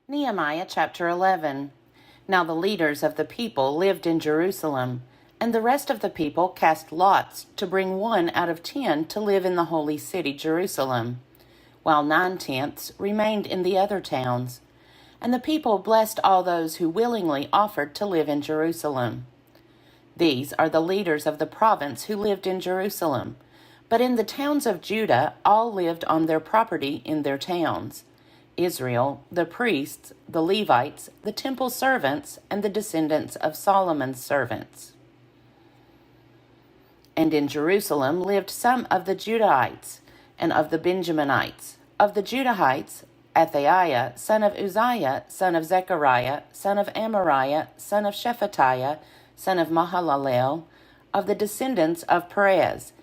Nehemiah chapter 11. Now the leaders of the people lived in Jerusalem, and the rest of the people cast lots to bring 1 out of 10 to live in the holy city Jerusalem, while 9/10 remained in the other towns. And the people blessed all those who willingly offered to live in Jerusalem. These are the leaders of the province who lived in Jerusalem, but in the towns of Judah all lived on their property in their towns: Israel, the priests, the Levites, the temple servants, and the descendants of Solomon's servants. And in Jerusalem lived some of the Judahites, and of the Benjaminites. Of the Judahites, Athaiah, son of Uzziah, son of Zechariah, son of Amariah, son of Shephatiah, son of Mahalalel, of the descendants of Perez,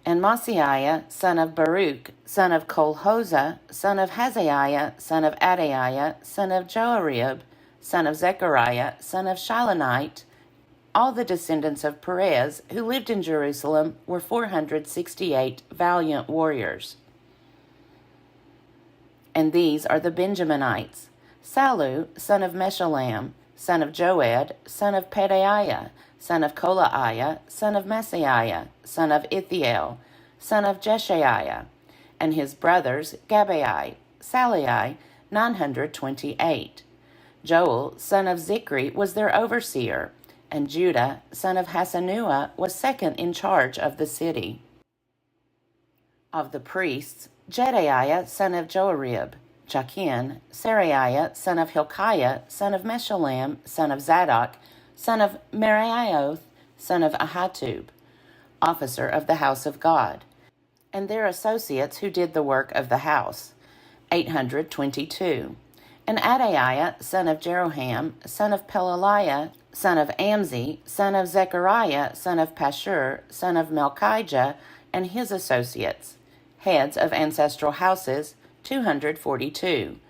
and Maaseiah, son of Baruch, son of Kolhozeh, son of Hazaiah, son of Adaiah, son of Joarib, son of Zechariah, son of Shilonite. All the descendants of Perez who lived in Jerusalem were 468 valiant warriors. And these are the Benjaminites: Sallu, son of Meshullam, son of Joed, son of Pedaiah, son of Kolaiah, son of Maaseiah, son of Ithiel, son of Jeshaiah, and his brothers Gabai, Salai, 928. Joel, son of Zichri, was their overseer, and Judah, son of Hasanua, was second in charge of the city. Of the priests, Jedaiah, son of Joarib, Jachin, Seraiah, son of Hilkiah, son of Meshullam, son of Zadok, son of Meraioth, son of Ahitub, officer of the house of God, and their associates who did the work of the house, 822. And Adaiah, son of Jeroham, son of Pelaliah, son of Amzi, son of Zechariah, son of Pashur, son of Melchijah, and his associates, heads of ancestral houses, 242.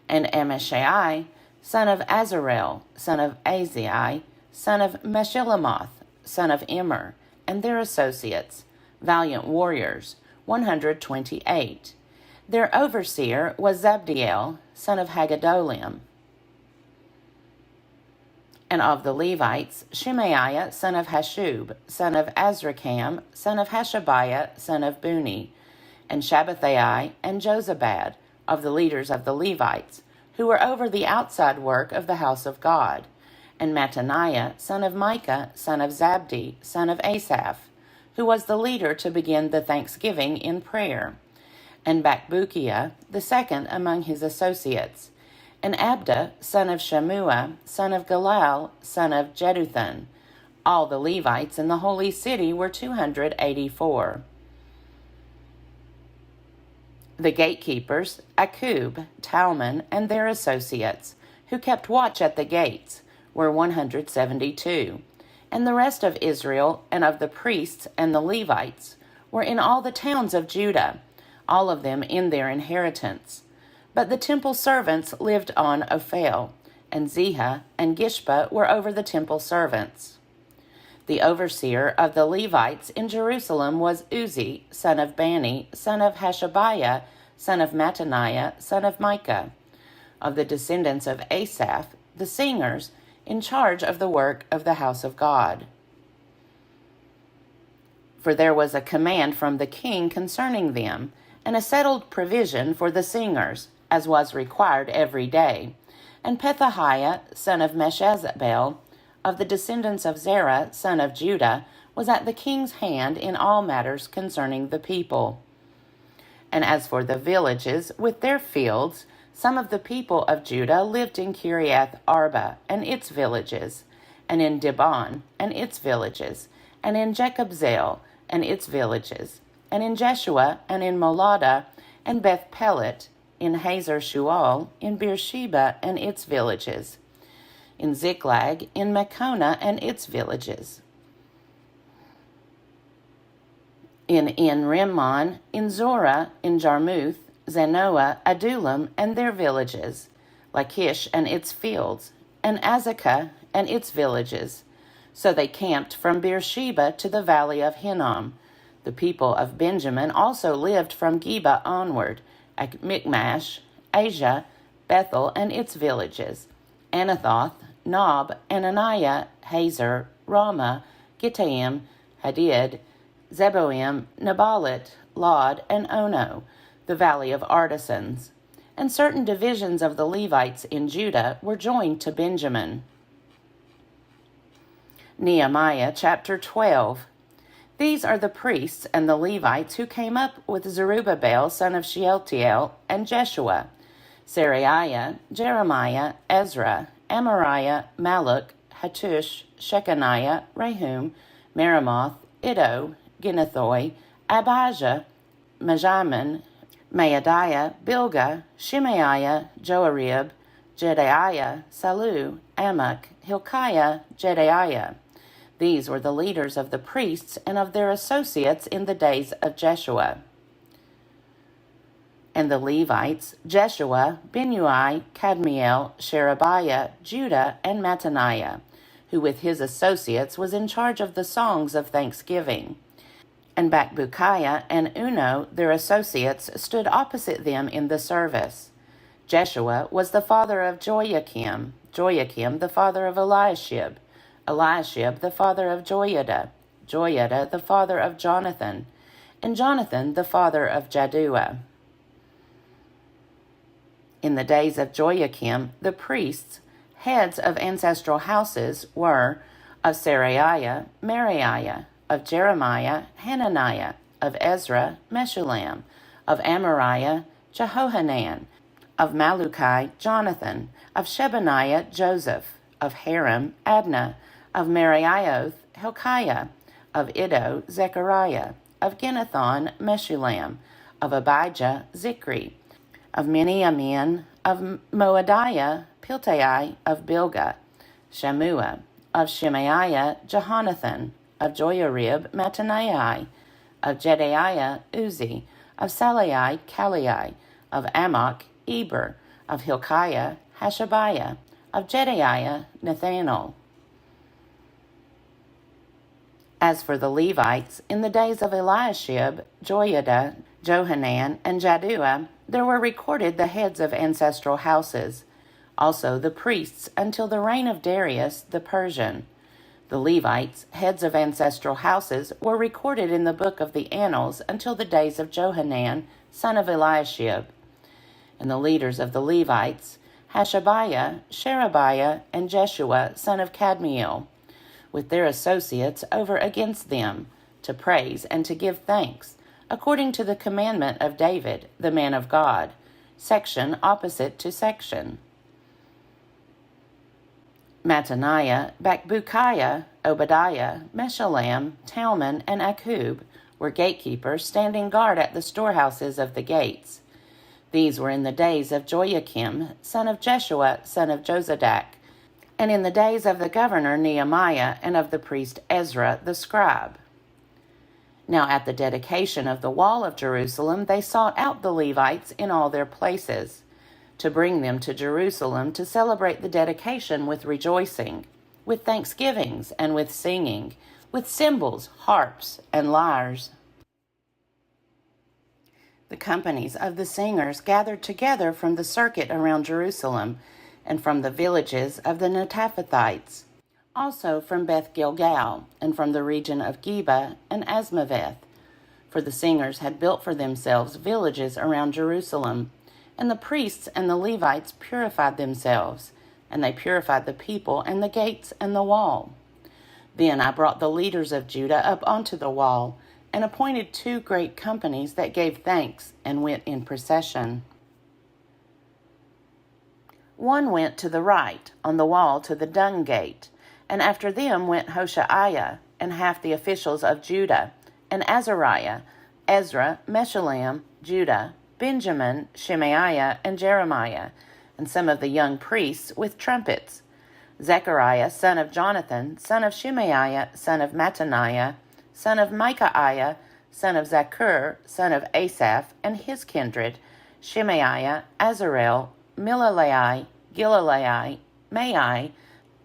And Amashai, son of Azarel, son of Azai, son of Meshillemoth, son of Immer, and their associates, valiant warriors, 128. Their overseer was Zabdiel, son of Haggedolim. And of the Levites, Shemaiah, son of Hashub, son of Azrikam, son of Hashabiah, son of Buni, and Shabbathai and Jozabad, of the leaders of the Levites, who were over the outside work of the house of God, and Mattaniah, son of Micah, son of Zabdi, son of Asaph, who was the leader to begin the thanksgiving in prayer, and Bakbukiah, the second among his associates, and Abda, son of Shammua, son of Galal, son of Jeduthun. All the Levites in the holy city were 284. The gatekeepers, Akub, Talmon, and their associates, who kept watch at the gates, were 172. And the rest of Israel and of the priests and the Levites were in all the towns of Judah, all of them in their inheritance. But the temple servants lived on Ophel, and Ziha and Gishpa were over the temple servants. The overseer of the Levites in Jerusalem was Uzzi, son of Bani, son of Hashabiah, son of Mattaniah, son of Micah. Of the descendants of Asaph, the singers, in charge of the work of the house of God. For there was a command from the king concerning them, and a settled provision for the singers, as was required every day. And Pethahiah, son of Meshezabel, of the descendants of Zerah, son of Judah, was at the king's hand in all matters concerning the people. And as for the villages with their fields, some of the people of Judah lived in Kiriath Arba and its villages, and in Dibon and its villages, and in Jekabzeel and its villages, and in Jeshua and in Molada and Beth Pelet, in Hazar Shual, in Beersheba and its villages, in Ziklag, in Machonah and its villages, in Rimmon, in Zorah, in Jarmuth, Zanoah, Adullam, and their villages, Lachish and its fields, and Azekah and its villages. So they camped from Beersheba to the valley of Hinnom. The people of Benjamin also lived from Geba onward, at Michmash, Asia, Bethel and its villages, Anathoth, Nob, Ananiah, Hazer, Ramah, Gittaim, Hadid, Zeboim, Nebalit, Lod, and Ono, the valley of artisans. And certain divisions of the Levites in Judah were joined to Benjamin. Nehemiah chapter 12. These are the priests and the Levites who came up with Zerubbabel son of Shealtiel and Jeshua, Seraiah, Jeremiah, Ezra, Amariah, Malluch, Hattush, Shechaniah, Rehum, Meremoth, Iddo, Ginnethoi, Abijah, Majamin, Maadiah, Bilgah, Shemaiah, Joarib, Jedaiah, Salu, Amok, Hilkiah, Jedaiah. These were the leaders of the priests and of their associates in the days of Jeshua. And the Levites, Jeshua, Binnui, Kadmiel, Sherebiah, Judah, and Mattaniah, who with his associates was in charge of the songs of thanksgiving. And Bakbukiah and Uno, their associates, stood opposite them in the service. Jeshua was the father of Joachim, Joachim the father of Eliashib, Eliashib the father of Joiada, Joiada the father of Jonathan, and Jonathan the father of Jaddua. In the days of Joachim, the priests, heads of ancestral houses, were of Seraiah, Meraiah, of Jeremiah, Hananiah, of Ezra, Meshullam, of Amariah, Jehohanan, of Malluchi, Jonathan, of Shebaniah, Joseph, of Haram, Adnah, of Meraioth, Hilkiah, of Iddo, Zechariah, of Ginnethon, Meshullam, of Abijah, Zikri, of Miniamin, of Moadiah, Piltai, of Bilgah, Shammua, of Shemaiah, Jehonathan, of Joiarib, Mattaniah, of Jedaiah, Uzi, of Salai, Kalai, of Amok, Eber, of Hilkiah, Hashabiah, of Jedaiah, Nathanael. As for the Levites, in the days of Eliashib, Joiada, Johanan, and Jaddua, there were recorded the heads of ancestral houses, also the priests until the reign of Darius the Persian. The Levites, heads of ancestral houses, were recorded in the book of the Annals until the days of Johanan, son of Eliashib. And the leaders of the Levites, Hashabiah, Sherebiah, and Jeshua, son of Kadmiel, with their associates over against them, to praise and to give thanks, according to the commandment of David, the man of God, section opposite to section. Mattaniah, Bakbukiah, Obadiah, Meshullam, Talmon, and Akub were gatekeepers standing guard at the storehouses of the gates. These were in the days of Joachim, son of Jeshua, son of Jozadak, and in the days of the governor Nehemiah and of the priest Ezra the scribe. Now at the dedication of the wall of Jerusalem they sought out the Levites in all their places, to bring them to Jerusalem to celebrate the dedication with rejoicing, with thanksgivings, and with singing, with cymbals, harps, and lyres. The companies of the singers gathered together from the circuit around Jerusalem, and from the villages of the Netophathites, also from Beth Gilgal, and from the region of Geba and Asmaveth. For the singers had built for themselves villages around Jerusalem, and the priests and the Levites purified themselves, and they purified the people and the gates and the wall. Then I brought the leaders of Judah up onto the wall, and appointed 2 great companies that gave thanks and went in procession. One went to the right, on the wall to the dung gate, and after them went Hoshaiah, and half the officials of Judah, and Azariah, Ezra, Meshullam, Judah, Benjamin, Shemaiah, and Jeremiah, and some of the young priests with trumpets, Zechariah, son of Jonathan, son of Shemaiah, son of Mattaniah, son of Micaiah, son of Zakur, son of Asaph, and his kindred, Shemaiah, Azarel, Milalai, Gilalai, Mai,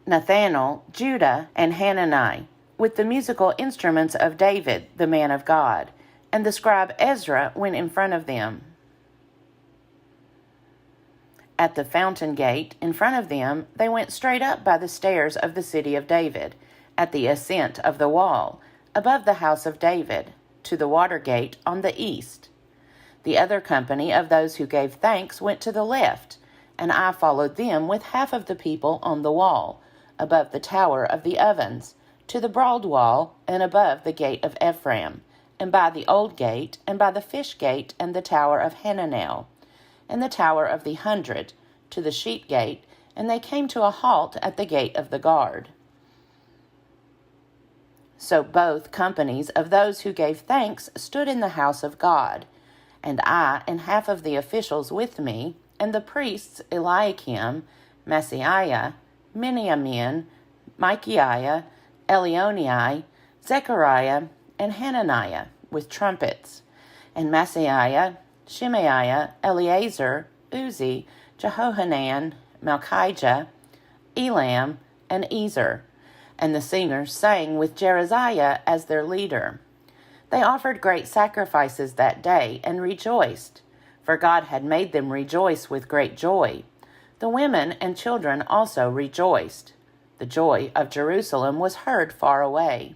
Nathanael, Judah, and Hanani, with the musical instruments of David, the man of God, and the scribe Ezra went in front of them. At the fountain gate in front of them, they went straight up by the stairs of the city of David, at the ascent of the wall, above the house of David, to the water gate on the east. The other company of those who gave thanks went to the left, and I followed them with half of the people on the wall, above the tower of the ovens, to the broad wall, and above the gate of Ephraim, and by the old gate, and by the fish gate, and the tower of Hananel, and the tower of the 100, to the sheep gate, and they came to a halt at the gate of the guard. So both companies of those who gave thanks stood in the house of God, and I and half of the officials with me, and the priests Eliakim, Maaseiah, Miniamin, Micaiah, Elionai, Zechariah, and Hananiah, with trumpets, and Maaseiah, Shemaiah, Eleazar, Uzi, Jehohanan, Malchijah, Elam, and Ezer. And the singers sang with Jereziah as their leader. They offered great sacrifices that day and rejoiced, for God had made them rejoice with great joy. The women and children also rejoiced. The joy of Jerusalem was heard far away.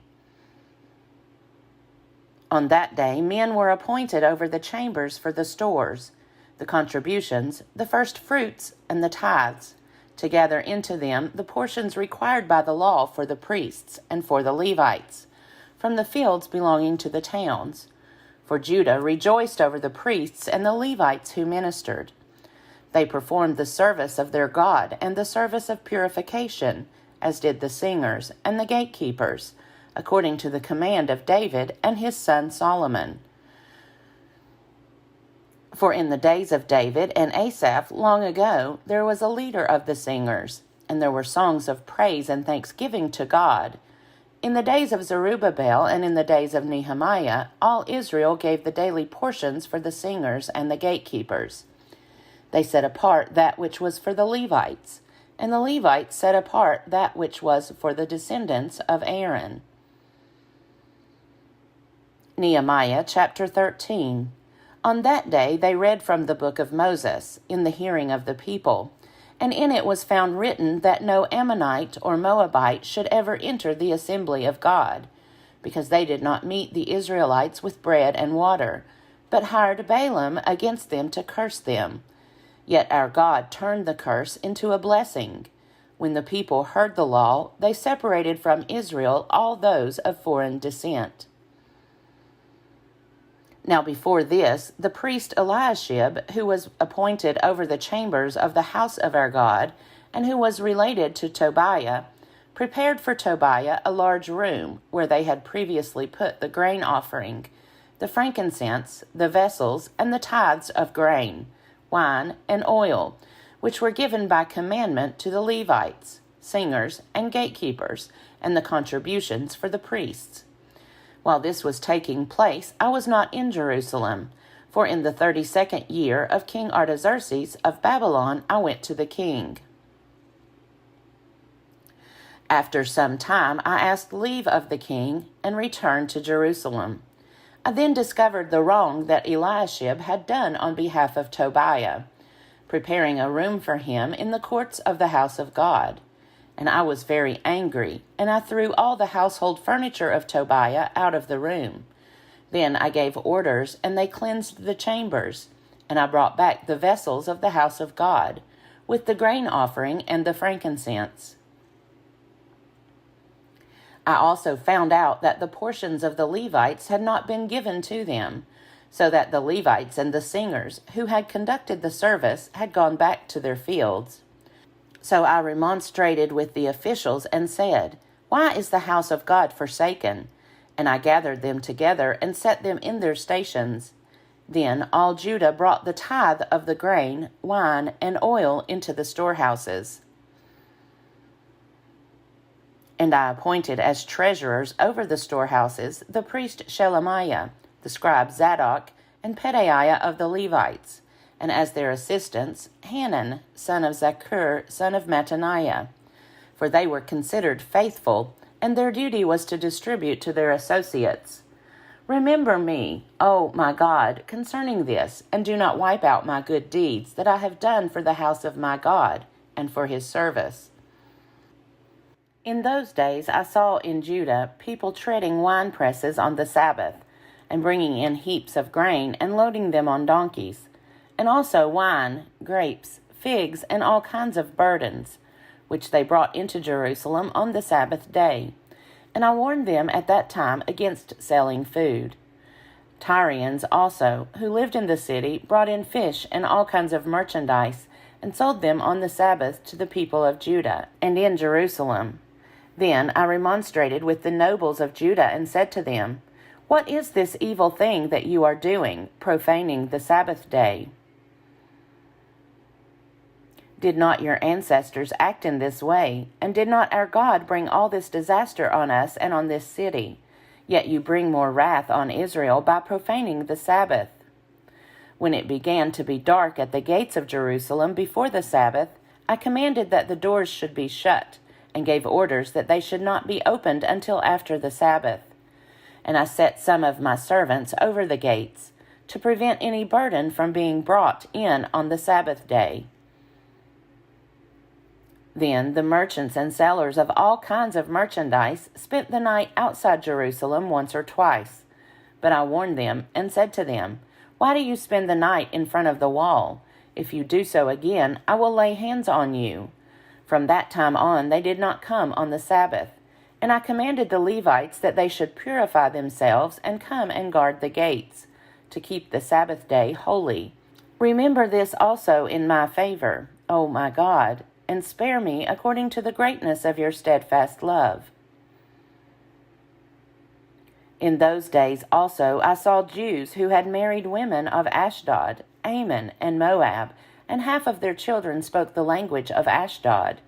On that day, men were appointed over the chambers for the stores, the contributions, the first fruits, and the tithes, to gather into them the portions required by the law for the priests and for the Levites, from the fields belonging to the towns. For Judah rejoiced over the priests and the Levites who ministered. They performed the service of their God and the service of purification, as did the singers and the gatekeepers, according to the command of David and his son Solomon. For in the days of David and Asaph long ago there was a leader of the singers, and there were songs of praise and thanksgiving to God. In the days of Zerubbabel and in the days of Nehemiah, all Israel gave the daily portions for the singers and the gatekeepers. They set apart that which was for the Levites, and the Levites set apart that which was for the descendants of Aaron. Nehemiah chapter 13. On that day they read from the book of Moses, in the hearing of the people, and in it was found written that no Ammonite or Moabite should ever enter the assembly of God, because they did not meet the Israelites with bread and water, but hired Balaam against them to curse them. Yet our God turned the curse into a blessing. When the people heard the law, they separated from Israel all those of foreign descent. Now before this, the priest Eliashib, who was appointed over the chambers of the house of our God, and who was related to Tobiah, prepared for Tobiah a large room, where they had previously put the grain offering, the frankincense, the vessels, and the tithes of grain, wine, and oil, which were given by commandment to the Levites, singers, and gatekeepers, and the contributions for the priests. While this was taking place, I was not in Jerusalem, for in the 32nd year of King Artaxerxes of Babylon I went to the king. After some time I asked leave of the king and returned to Jerusalem. I then discovered the wrong that Eliashib had done on behalf of Tobiah, preparing a room for him in the courts of the house of God. And I was very angry, and I threw all the household furniture of Tobiah out of the room. Then I gave orders, and they cleansed the chambers, and I brought back the vessels of the house of God, with the grain offering and the frankincense. I also found out that the portions of the Levites had not been given to them, so that the Levites and the singers who had conducted the service had gone back to their fields. So I remonstrated with the officials and said, "Why is the house of God forsaken?" And I gathered them together and set them in their stations. Then all Judah brought the tithe of the grain, wine, and oil into the storehouses. And I appointed as treasurers over the storehouses the priest Shelemiah, the scribe Zadok, and Pedaiah of the Levites, and as their assistants, Hanan, son of Zaccur, son of Mattaniah. For they were considered faithful, and their duty was to distribute to their associates. Remember me, O my God, concerning this, and do not wipe out my good deeds that I have done for the house of my God and for his service. In those days I saw in Judah people treading wine presses on the Sabbath, and bringing in heaps of grain and loading them on donkeys, and also wine, grapes, figs, and all kinds of burdens, which they brought into Jerusalem on the Sabbath day. And I warned them at that time against selling food. Tyrians also, who lived in the city, brought in fish and all kinds of merchandise, and sold them on the Sabbath to the people of Judah and in Jerusalem. Then I remonstrated with the nobles of Judah and said to them, What is this evil thing that you are doing, profaning the Sabbath day? Did not your ancestors act in this way, and did not our God bring all this disaster on us and on this city? Yet you bring more wrath on Israel by profaning the Sabbath. When it began to be dark at the gates of Jerusalem before the Sabbath, I commanded that the doors should be shut, and gave orders that they should not be opened until after the Sabbath. And I set some of my servants over the gates, to prevent any burden from being brought in on the Sabbath day. Then the merchants and sellers of all kinds of merchandise spent the night outside Jerusalem once or twice. But I warned them and said to them, Why do you spend the night in front of the wall? If you do so again, I will lay hands on you. From that time on they did not come on the Sabbath. And I commanded the Levites that they should purify themselves and come and guard the gates, to keep the Sabbath day holy. Remember this also in my favor, O my God, and spare me according to the greatness of your steadfast love. In those days also I saw Jews who had married women of Ashdod, Ammon, and Moab, and half of their children spoke the language of Ashdod,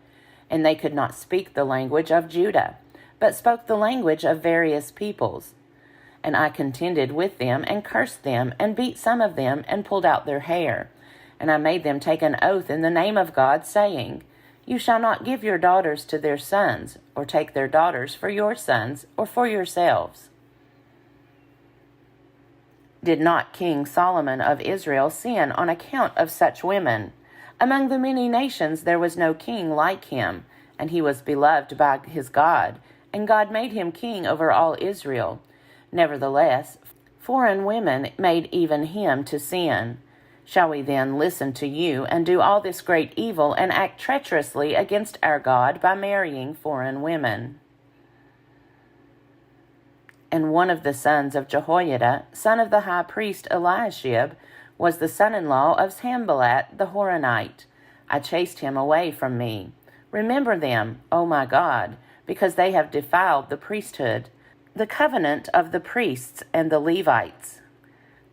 and they could not speak the language of Judah, but spoke the language of various peoples. And I contended with them, and cursed them, and beat some of them, and pulled out their hair. And I made them take an oath in the name of God, saying, You shall not give your daughters to their sons, or take their daughters for your sons, or for yourselves. Did not King Solomon of Israel sin on account of such women? Among the many nations there was no king like him, and he was beloved by his God, and God made him king over all Israel. Nevertheless, foreign women made even him to sin. Shall we then listen to you and do all this great evil and act treacherously against our God by marrying foreign women? And one of the sons of Jehoiada, son of the high priest Eliashib, was the son-in-law of Sanballat the Horonite. I chased him away from me. Remember them, O my God, because they have defiled the priesthood, the covenant of the priests and the Levites.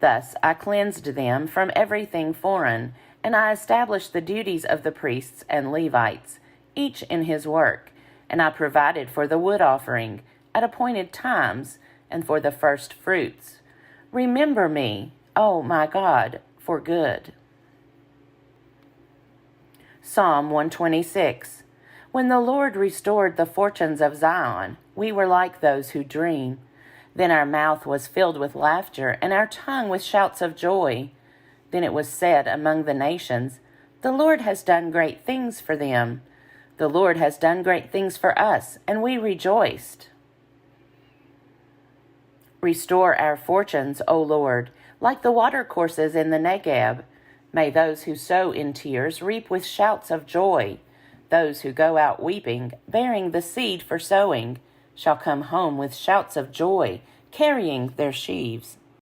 Thus I cleansed them from everything foreign, and I established the duties of the priests and Levites, each in his work, and I provided for the wood offering at appointed times, and for the first fruits. Remember me, O my God, for good. Psalm 126. When the Lord restored the fortunes of Zion, we were like those who dream. Then our mouth was filled with laughter, and our tongue with shouts of joy. Then it was said among the nations, The Lord has done great things for them. The Lord has done great things for us, and we rejoiced. Restore our fortunes, O Lord, like the watercourses in the Negeb. May those who sow in tears reap with shouts of joy. Those who go out weeping, bearing the seed for sowing, shall come home with shouts of joy, carrying their sheaves.